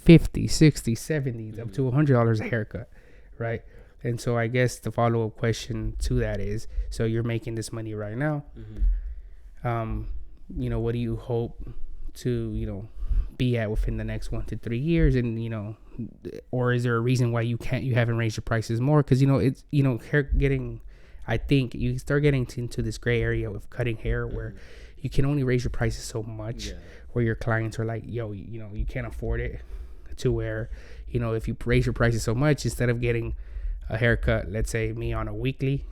$50, $60, $70, up to $100 a haircut, right? And so I guess the follow-up question to that is, so you're making this money right now, what do you hope to, be at within the next 1 to 3 years, and or is there a reason why you haven't raised your prices more? Because it's hair getting, I think you start getting into this gray area with cutting hair where you can only raise your prices so much, where your clients are like, yo, you can't afford it, to where if you raise your prices so much, instead of getting a haircut, let's say me on a weekly,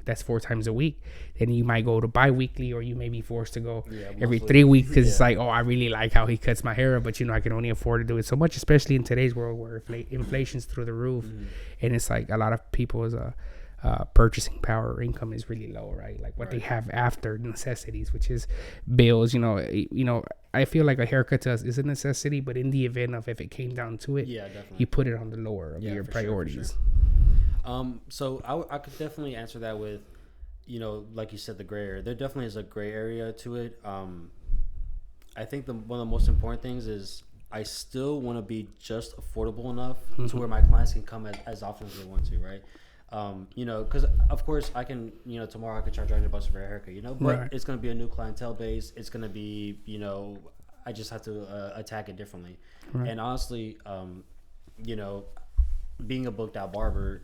that's 4 times a week, then you might go to bi-weekly, or you may be forced to go every 3 weeks, because it's like, oh, I really like how he cuts my hair, but I can only afford to do it so much, especially in today's world where inflation's through the roof. And it's like a lot of people's purchasing power or income is really low, right? Like what they have after necessities, which is bills. I feel like a haircut to us is a necessity, but in the event of if it came down to it, definitely, you put it on the lower of your priorities. So I could definitely answer that with, like you said, the gray area. There definitely is a gray area to it. I think one of the most important things is I still want to be just affordable enough to where my clients can come as often as they want to, right? Because of course I can, tomorrow I could charge $100 for a haircut, but it's going to be a new clientele base. It's going to be, I just have to attack it differently. Right. And honestly, being a booked out barber,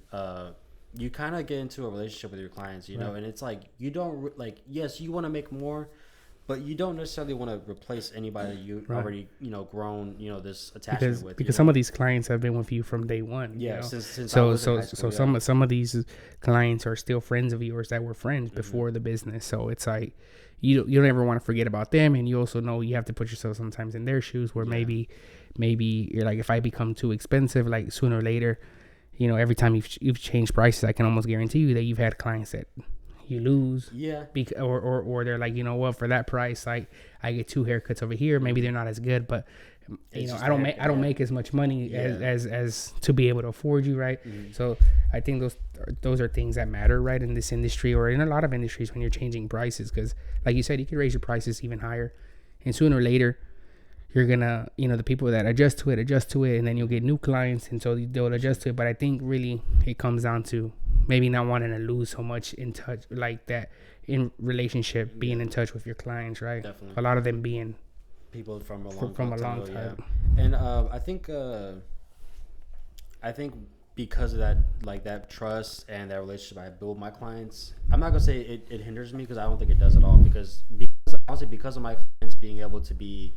you kind of get into a relationship with your clients, and it's like, you don't yes, you want to make more, but you don't necessarily want to replace anybody you already, grown, this attachment with. Because some of these clients have been with you from day one. Yeah. Since so some of these clients are still friends of yours that were friends before the business. So it's like, you don't ever want to forget about them. And you also know you have to put yourself sometimes in their shoes, where maybe you're like, if I become too expensive, like sooner or later, every time you've changed prices, I can almost guarantee you that you've had clients that you lose, or they're like, for that price, like, I get 2 haircuts over here, maybe they're not as good, but I don't make as much money as to be able to afford you, right? So I think those are things that matter, right, in this industry, or in a lot of industries, when you're changing prices, because like you said, you can raise your prices even higher, and sooner or later you're gonna, the people that adjust to it, and then you'll get new clients, and so they'll adjust to it. But I think really it comes down to maybe not wanting to lose so much in touch, like that, in relationship, being in touch with your clients, right? Definitely. A lot of them being people from a long time. Yeah. And I think because of that, like that trust and that relationship I build with my clients, I'm not gonna say it hinders me, because I don't think it does at all. Because of my clients being able to be,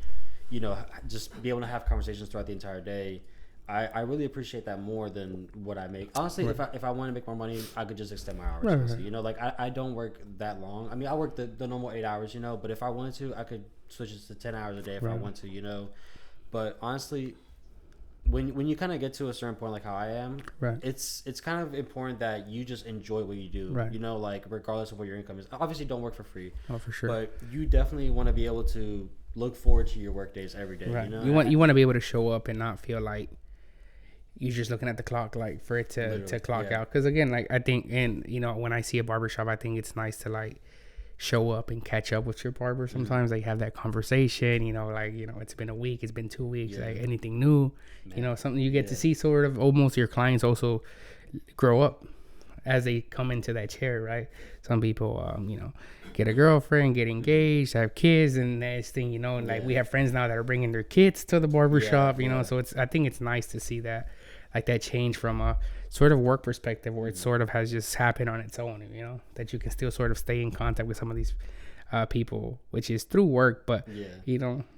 just be able to have conversations throughout the entire day, I really appreciate that more than what I make. Honestly, if I want to make more money, I could just extend my hours. Right. Like I don't work that long. I mean, I work the normal 8 hours, but if I wanted to, I could switch it to 10 hours a day if I want to, But honestly, when you kind of get to a certain point, like how I am, it's kind of important that you just enjoy what you do. Right. Like regardless of what your income is. Obviously, don't work for free. Oh, for sure. But you definitely want to be able to look forward to your work days every day. Right. You want to be able to show up and not feel like you're just looking at the clock, like for it to clock out. Because again, like I think, and when I see a barbershop, I think it's nice to like show up and catch up with your barber. Sometimes like have that conversation, it's been a week, it's been 2 weeks, like anything new, something you get to see sort of almost your clients also grow up as they come into that chair, right? Some people, get a girlfriend, get engaged, have kids, and this thing, and like we have friends now that are bringing their kids to the barbershop, so I think it's nice to see that, like that change from a sort of work perspective, where it sort of has just happened on its own, that you can still sort of stay in contact with some of these people, which is through work, but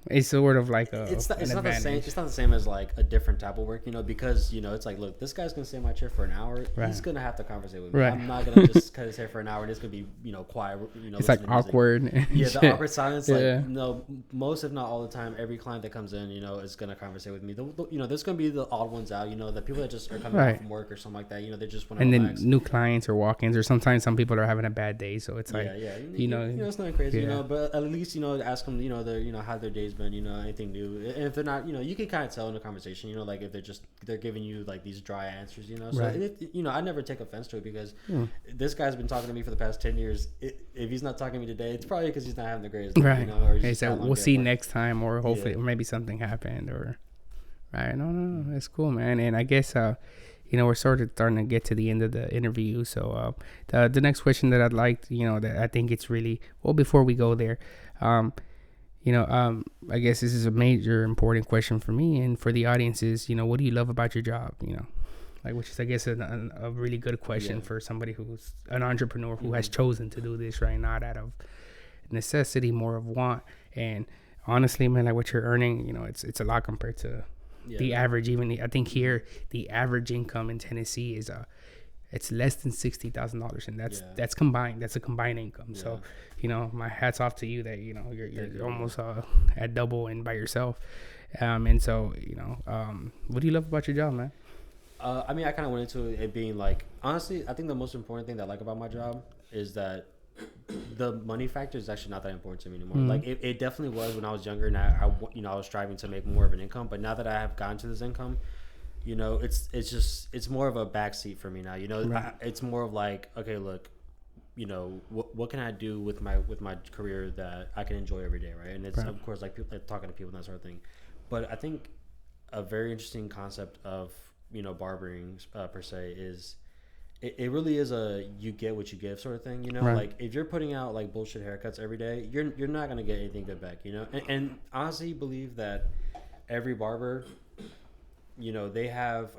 it's sort of like it's not the same. It's not the same as like a different type of work, because it's like, look, this guy's gonna sit in my chair for an hour. Right. He's gonna have to conversate with me. Right. I'm not gonna just cut his hair for an hour and it's gonna be quiet. It's like awkward. The awkward silence. Like no, most if not all the time, every client that comes in, is gonna conversate with me. There's gonna be the odd ones out. The people that just are coming out from work or something like that. They just want to. And relax. Then new clients or walk-ins, or sometimes some people are having a bad day, so it's like it's not crazy. But at least ask them how their day's been, anything new, and if they're not, you can kind of tell in the conversation, like if they're giving you like these dry answers, so I never take offense to it, because this guy's been talking to me for the past 10 years. If he's not talking to me today, it's probably because he's not having the greatest day, or he's so we'll see next time, or hopefully or maybe something happened, or no, that's cool, man. And I guess we're sort of starting to get to the end of the interview. So the next question that I'd like, that I think it's really, well, before we go there, I guess this is a major important question for me and for the audience is, what do you love about your job? Like, which is, I guess, a really good question for somebody who's an entrepreneur who has chosen to do this, right? Not out of necessity, more of want. And honestly, man, like what you're earning, it's a lot compared to the average. Even I think here, the average income in Tennessee is it's less than $60,000, and that's combined. That's a combined income. Yeah. So, my hats off to you that you're almost at double and by yourself. And so what do you love about your job, man? I mean, I kind of went into it being like, honestly, I think the most important thing that I like about my job is that the money factor is actually not that important to me anymore. Mm-hmm. Like it definitely was when I was younger, and I was striving to make more of an income. But now that I have gotten to this income, it's more of a backseat for me now. Right. It's more of like, okay, look, what can I do with my career that I can enjoy every day, right? And it's of course like talking to people and that sort of thing. But I think a very interesting concept of barbering per se is it really is a you get what you give sort of thing. Right. Like if you're putting out like bullshit haircuts every day, you're not gonna get anything good back. And honestly believe that every barber, they have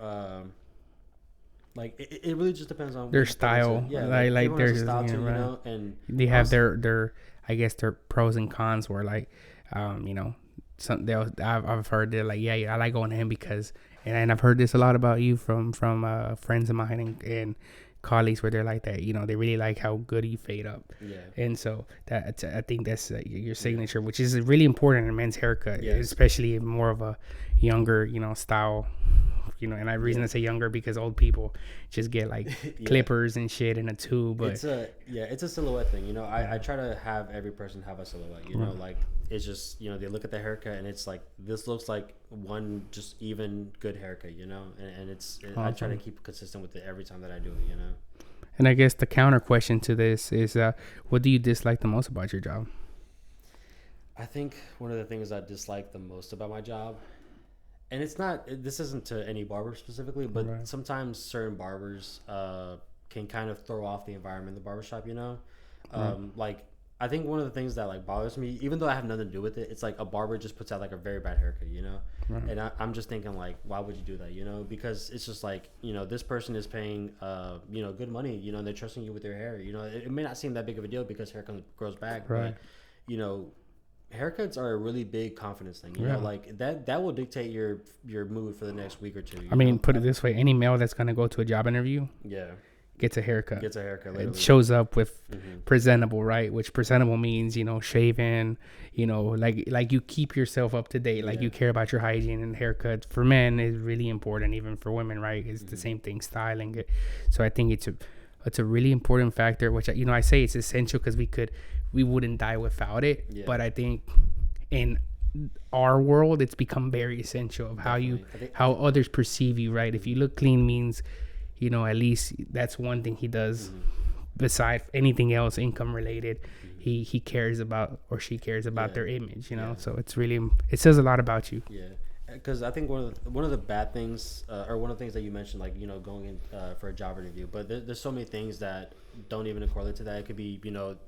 like it really just depends on their style. Yeah, like their style too, right. And they have their I guess their pros and cons where like some I've heard they're like I like going to him because and I've heard this a lot about you from friends of mine and colleagues where they're like that, they really like how good you fade up. Yeah. And so that I think that's your signature, which is really important in a men's haircut, especially more of a younger, style. And I reason to say younger because old people just get like clippers and shit in a tube. But it's a silhouette thing. I try to have every person have a silhouette. Like it's just they look at the haircut and it's like this looks like one just even good haircut. And awesome. I try to keep consistent with it every time that I do it. And I guess the counter question to this is, what do you dislike the most about your job? I think one of the things I dislike the most about my job. And this isn't to any barber specifically, but sometimes certain barbers can kind of throw off the environment in the barbershop, Like, I think one of the things that, like, bothers me, even though I have nothing to do with it, it's like a barber just puts out, like, a very bad haircut, Right. And I'm just thinking, like, why would you do that, Because it's just like, this person is paying, good money, and they're trusting you with their hair. It may not seem that big of a deal because hair grows back, right. But, haircuts are a really big confidence thing, like that will dictate your mood for the next week or two. I mean, put it this way, any male that's going to go to a job interview gets a haircut. Literally. It shows up with presentable, right? Which presentable means, shaven, like you keep yourself up to date, like you care about your hygiene. And haircuts for men is really important, even for women, right? It's the same thing, styling it. So I think it's a really important factor, which I say it's essential because we wouldn't die without it. Yeah. But I think in our world, it's become very essential of how others perceive you, right? If you look clean means, at least that's one thing he does. Beside anything else, income related, he cares about or she cares about their image, So it's really, it says a lot about you. Yeah. Because I think one of the bad things, or one of the things that you mentioned, like going in for a job interview, but there's so many things that don't even correlate to that. It could be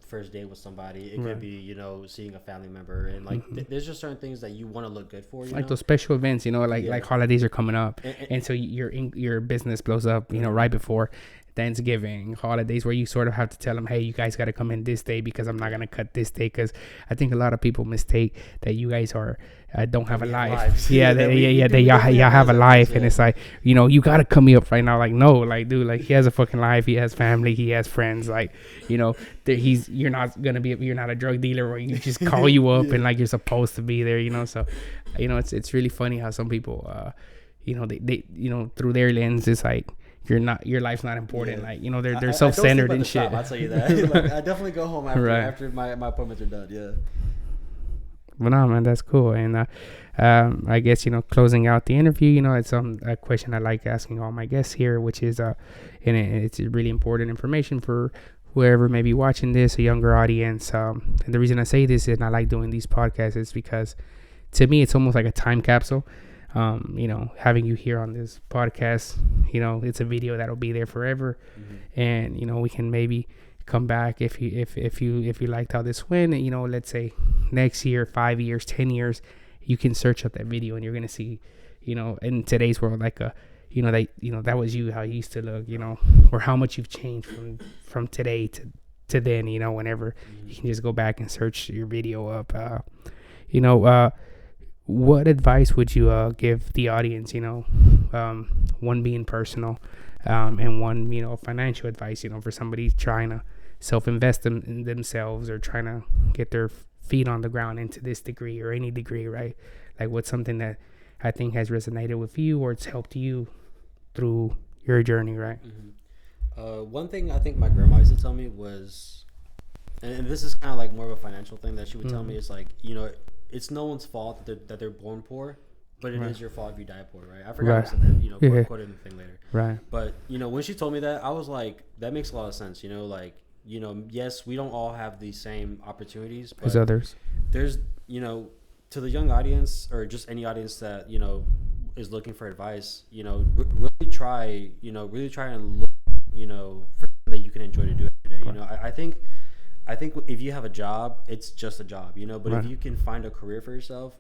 first date with somebody. It could be seeing a family member, and like there's just certain things that you want to look good for. Like those special events, like holidays are coming up, and so your business blows up, right before Thanksgiving, holidays, where you sort of have to tell them, hey, you guys got to come in this day because I'm not going to cut this day. Because I think a lot of people mistake that you guys are don't have a life. Y'all have a life. And it's like, you got to cut me up right now. Like, no, like, dude, like he has a fucking life. He has family. He has friends. Like, you're not a drug dealer where you just call you up and like you're supposed to be there, So, it's really funny how some people, they through their lens, it's like, your life's not important. Like, they're self-centered and shit. I'll tell you that. Like, I definitely go home after my appointments are done. Yeah. But no, man, that's cool. And I guess closing out the interview, it's a question I like asking all my guests here, which is and it's really important information for whoever may be watching this, a younger audience. And the reason I say this and I like doing these podcasts is because to me it's almost like a time capsule. Having you here on this podcast, it's a video that'll be there forever. And, we can maybe come back if you liked how this went, and, let's say next year, 5 years, 10 years, you can search up that video and you're gonna see, in today's world, like that was you, how you used to look, or how much you've changed from today to then, whenever you can just go back and search your video up. You know, what advice would you give the audience? One being personal, and one financial advice. For somebody trying to self-invest in themselves or trying to get their feet on the ground into this degree or any degree, right? Like, what's something that I think has resonated with you or it's helped you through your journey, right? One thing I think my grandma used to tell me was, and this is kind of like more of a financial thing that she would tell me, is like, it's no one's fault that they're born poor, but it is your fault if you die poor, right? I forgot to say that, quoted in the thing later. Right. But, when she told me that, I was like, that makes a lot of sense, yes, we don't all have the same opportunities, but as others. There's, to the young audience or just any audience that, is looking for advice, really try and look, for something that you can enjoy to do every day. Right. I think if you have a job, it's just a job, but right. if you can find a career for yourself,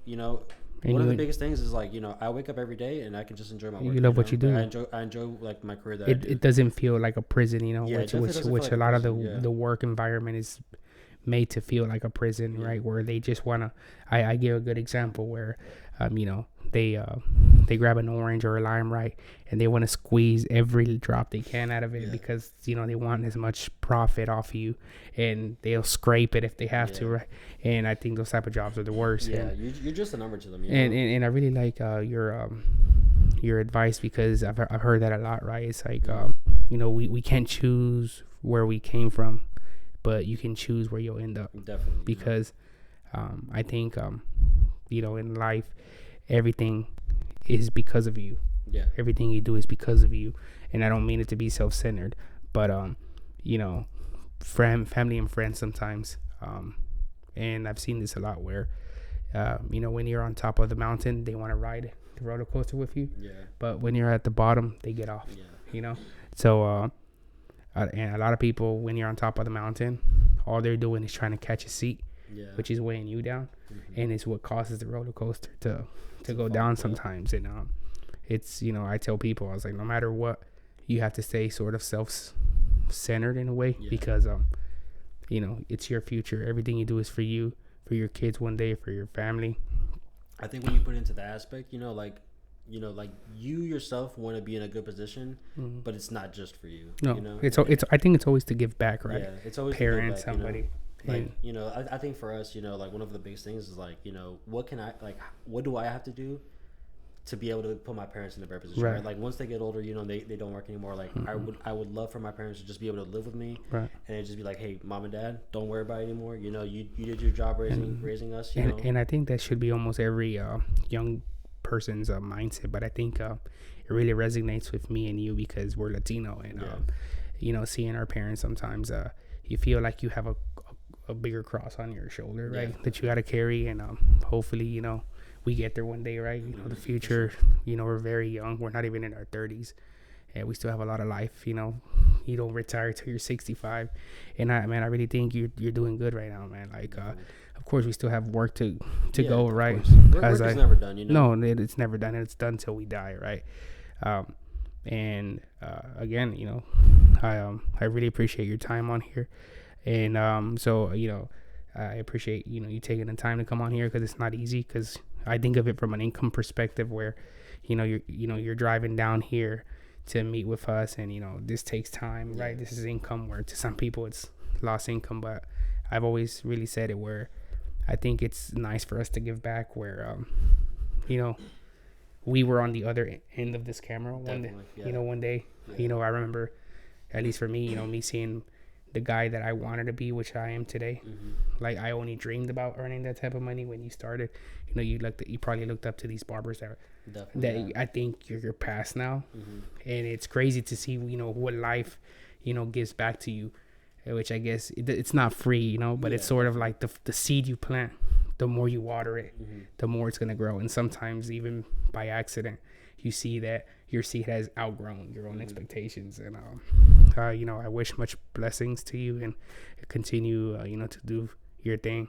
one of the biggest things is like, I wake up every day and I can just enjoy my work. You love what you do. I enjoy like my career that it doesn't feel like a prison, which like a lot of the the work environment is made to feel like a prison, right? Where they just wanna. I give a good example where, they grab an orange or a lime, right, and they want to squeeze every drop they can out of it because they want as much profit off of you, and they'll scrape it if they have to, right? And I think those type of jobs are the worst. You're just a number to them. And I really like your advice, because I've heard that a lot, right? It's like we can't choose where we came from, but you can choose where you'll end up. Definitely. Because I think in life, everything is because of you. Yeah. Everything you do is because of you. And I don't mean it to be self-centered, but family and friends sometimes. And I've seen this a lot where when you're on top of the mountain, they want to ride the roller coaster with you. Yeah. But when you're at the bottom, they get off. Yeah. So and a lot of people, when you're on top of the mountain, all they're doing is trying to catch a seat, which is weighing you down, and it's what causes the roller coaster to go down sometimes. And it's I tell people, I was like, no matter what, you have to stay sort of self-centered in a way, because it's your future. Everything you do is for you, for your kids one day, for your family. I think when you put it into that aspect, like you yourself want to be in a good position, but it's not just for you. No, it's I think it's always to give back, right? Yeah, it's always parents, to give back, somebody. I think for us, like one of the biggest things is like, what do I have to do to be able to put my parents in a better position? Right. Like once they get older, they don't work anymore. Like I would love for my parents to just be able to live with me, right? And just be like, hey, mom and dad, don't worry about it anymore. You did your job raising us. And I think that should be almost every young person's mindset. But I think it really resonates with me and you because we're Latino, and seeing our parents sometimes, you feel like you have a bigger cross on your shoulder, right? That you got to carry, and hopefully, we get there one day, right? The future, we're very young. We're not even in our 30s, and we still have a lot of life. You don't retire till you're 65, and I really think you're doing good right now, man. Like, of course, we still have work to go, right? Work is never done, No, it's never done. It's done till we die, right? And again, I really appreciate your time on here. And so I appreciate you taking the time to come on here, because it's not easy. Because I think of it from an income perspective, where you're driving down here to meet with us, and this takes time, right? This is income, where to some people it's lost income. But I've always really said it, where I think it's nice for us to give back, where we were on the other end of this camera one day. I remember, at least for me, me seeing the guy that I wanted to be, which I am today. Like, I only dreamed about earning that type of money when you started. You probably looked up to these barbers that I think you're past now. And it's crazy to see, what life, gives back to you, which I guess it's not free, but it's sort of like the seed you plant, the more you water it, the more it's going to grow. And sometimes even by accident, you see that your seed has outgrown your own expectations. And I wish much blessings to you, and continue to do your thing.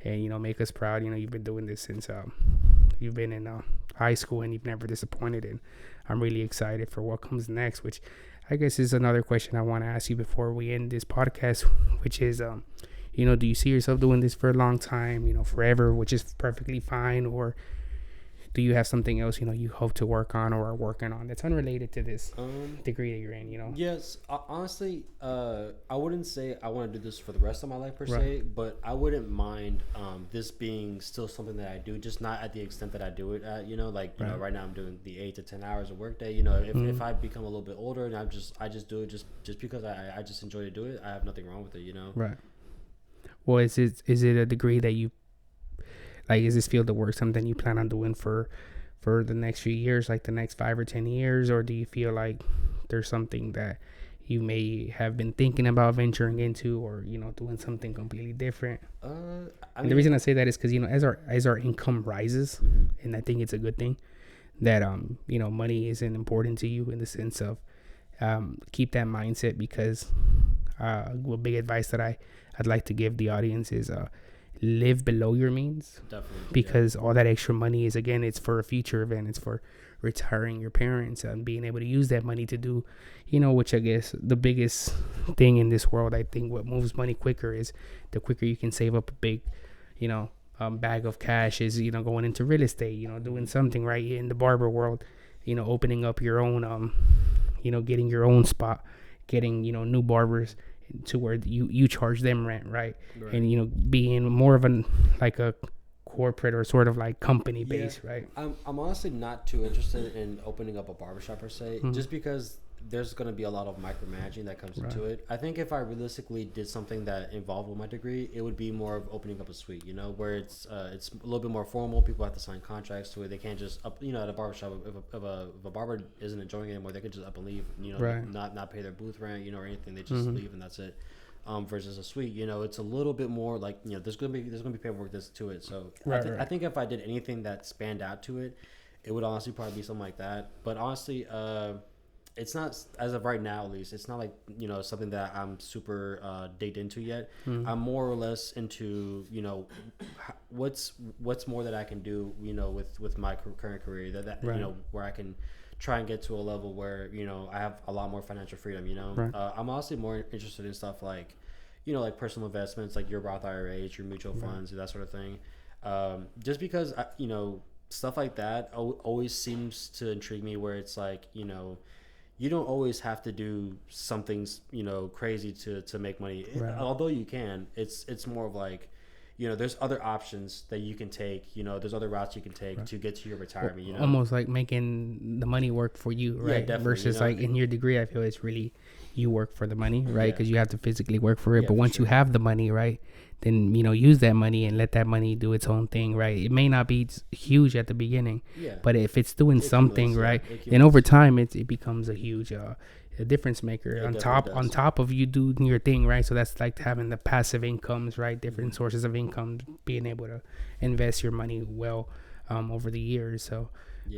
and make us proud. You've been doing this since you've been in high school, and you've never disappointed. And I'm really excited for what comes next, which I guess is another question I want to ask you before we end this podcast, which is, do you see yourself doing this for a long time, forever, which is perfectly fine, or do you have something else, you hope to work on or are working on that's unrelated to this degree that you're in? Yes, honestly, I wouldn't say I want to do this for the rest of my life per se, but I wouldn't mind this being still something that I do, just not at the extent that I do it at. Right now I'm doing the 8 to 10 hours of work day. If I become a little bit older and I just do it just because I just enjoy to do it, I have nothing wrong with it. Right. Well, is it a degree that you like? Is this field of work something you plan on doing for the next few years, like the next 5 or 10 years, or do you feel like there's something that you may have been thinking about venturing into, or doing something completely different? And the reason I say that is because as our income rises, and I think it's a good thing that money isn't important to you in the sense of keep that mindset, because a big advice that I'd like to give the audience is live below your means. Definitely, because all that extra money is, again, it's for a future event. It's for retiring your parents and being able to use that money to do, which I guess the biggest thing in this world, I think what moves money quicker is the quicker you can save up a big, bag of cash is, going into real estate, doing something right in the barber world, opening up your own, getting your own spot, getting, new barbers to where you charge them rent, right? And being more of a corporate or sort of like company base, right? I'm honestly not too interested in opening up a barbershop per se, just because there's going to be a lot of micromanaging that comes into it. I think if I realistically did something that involved with my degree, it would be more of opening up a suite, where it's a little bit more formal. People have to sign contracts to it. They can't just up, at a barbershop, if a barber isn't enjoying it anymore, they could just up and leave, not pay their booth rent, or anything. They just leave and that's it. Versus a suite, it's a little bit more like, there's gonna be paperwork to it. So I think if I did anything that spanned out to it, it would honestly probably be something like that. But honestly, it's not, as of right now at least, it's not like something that I'm super digged into yet. I'm more or less into what's more that I can do with my current career that where I can try and get to a level where I have a lot more financial freedom. I'm honestly more interested in stuff like like personal investments, like your Roth IRAs, your mutual funds, that sort of thing. Just because stuff like that always seems to intrigue me, where it's like you don't always have to do something crazy to make money. Although you can, it's more of like there's other options that you can take. There's other routes you can take to get to your retirement. Almost like making the money work for you, right? Yeah, definitely. Versus like in your degree, I feel it's really you work for the money, right? Because you have to physically work for it. But once you have the money, right, then use that money and let that money do its own thing, right? It may not be huge at the beginning, but if it's doing something, right, then over time it becomes a huge a difference maker on top of you doing your thing, right? So that's like having the passive incomes, right? Different sources of income, being able to invest your money well over the years. So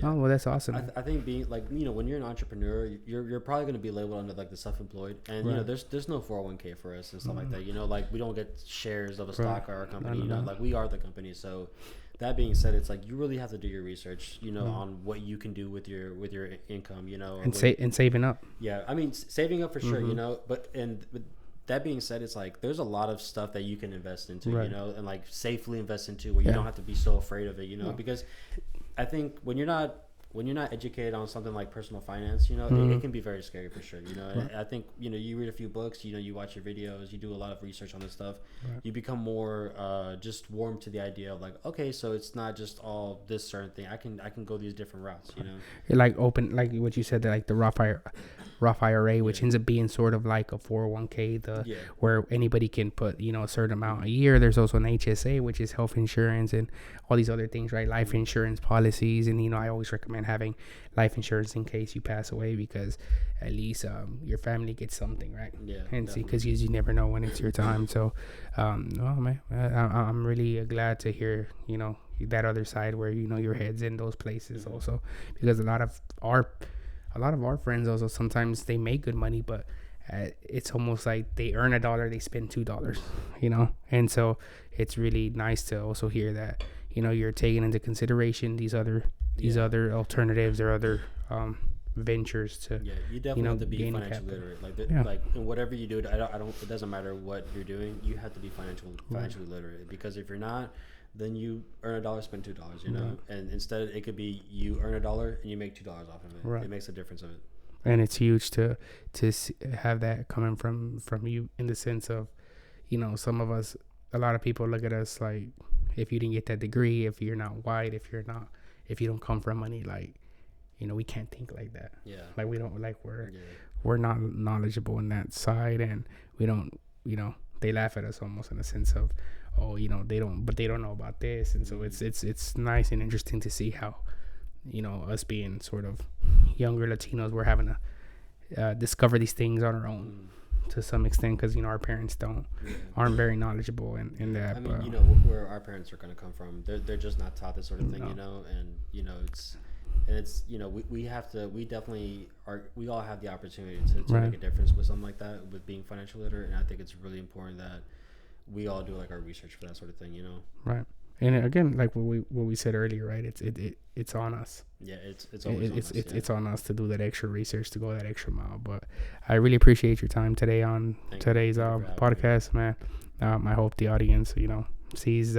oh well, that's awesome. I think being like when you're an entrepreneur, you're probably going to be labeled under like the self-employed, and there's no 401k for us and stuff like that. Like we don't get shares of a stock or a company. Like we are the company. So that being said, it's like you really have to do your research, on what you can do with your income, and saving up. Yeah, I mean saving up for sure, but that being said, it's like there's a lot of stuff that you can invest into, and like safely invest into where you don't have to be so afraid of it, because I think when you're not educated on something like personal finance, it can be very scary for sure. And I think you read a few books, you watch your videos, you do a lot of research on this stuff. You become more just warm to the idea of like, okay, so it's not just all this certain thing. I can go these different routes. Like open, like what you said, like the Roth IRA, which ends up being sort of like a 401k, where anybody can put a certain amount a year. There's also an HSA, which is health insurance, and all these other things, right? Life insurance policies, and I always recommend having life insurance in case you pass away, because at least your family gets something, right? And see, because you never know when it's your time. So man, I'm really glad to hear that other side where your head's in those places also, because a lot of our friends also, sometimes they make good money, but it's almost like they earn $1, they spend $2, you know. And so it's really nice to also hear that, you know, you're taking into consideration these other alternatives or other ventures to you definitely have to be financially literate. Like in whatever you do, I don't it doesn't matter what you're doing, you have to be financially literate, because if you're not, then you earn $1, spend $2, you know. And instead it could be you earn $1 and you make $2 off of it. It makes a difference of it. And it's huge to have that coming from you, in the sense of, you know, some of us, a lot of people look at us like, if you didn't get that degree, if you're not white, if you don't come from money, like, you know, we can't think like that. Like we don't, like we're not knowledgeable in that side, and we don't, you know, they laugh at us almost in a sense of, oh, you know, they don't know about this. And so it's nice and interesting to see how, you know, us being sort of younger Latinos, we're having to discover these things on our own to some extent, because, you know, our parents aren't very knowledgeable in that. I mean, you know, where our parents are going to come from, they're just not taught this sort of thing, you know. And, you know, it's you know, we definitely we all have the opportunity to make a difference with something like that, with being financially literate. And I think it's really important that we all do like our research for that sort of thing, you know. Right. And again, like what we said earlier, right? It's on us. Yeah, it's always on us. It's on us to do that extra research, to go that extra mile. But I really appreciate your time today on today's podcast, man. I hope the audience, you know, sees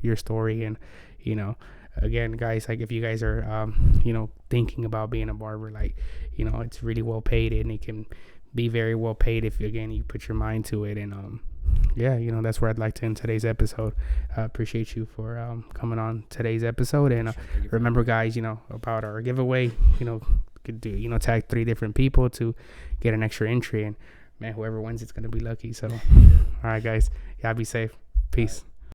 your story. And, you know, again, guys, like if you guys are you know, thinking about being a barber, like, you know, it's really well paid, and it can be very well paid if, again, you put your mind to it. And yeah, you know, that's where I'd like to end today's episode. I appreciate you for coming on today's episode. And remember, guys, you know, about our giveaway, you know, could do, you know, tag 3 different people to get an extra entry. And man, whoever wins, it's going to be lucky. So, all right, guys, y'all be safe. Peace.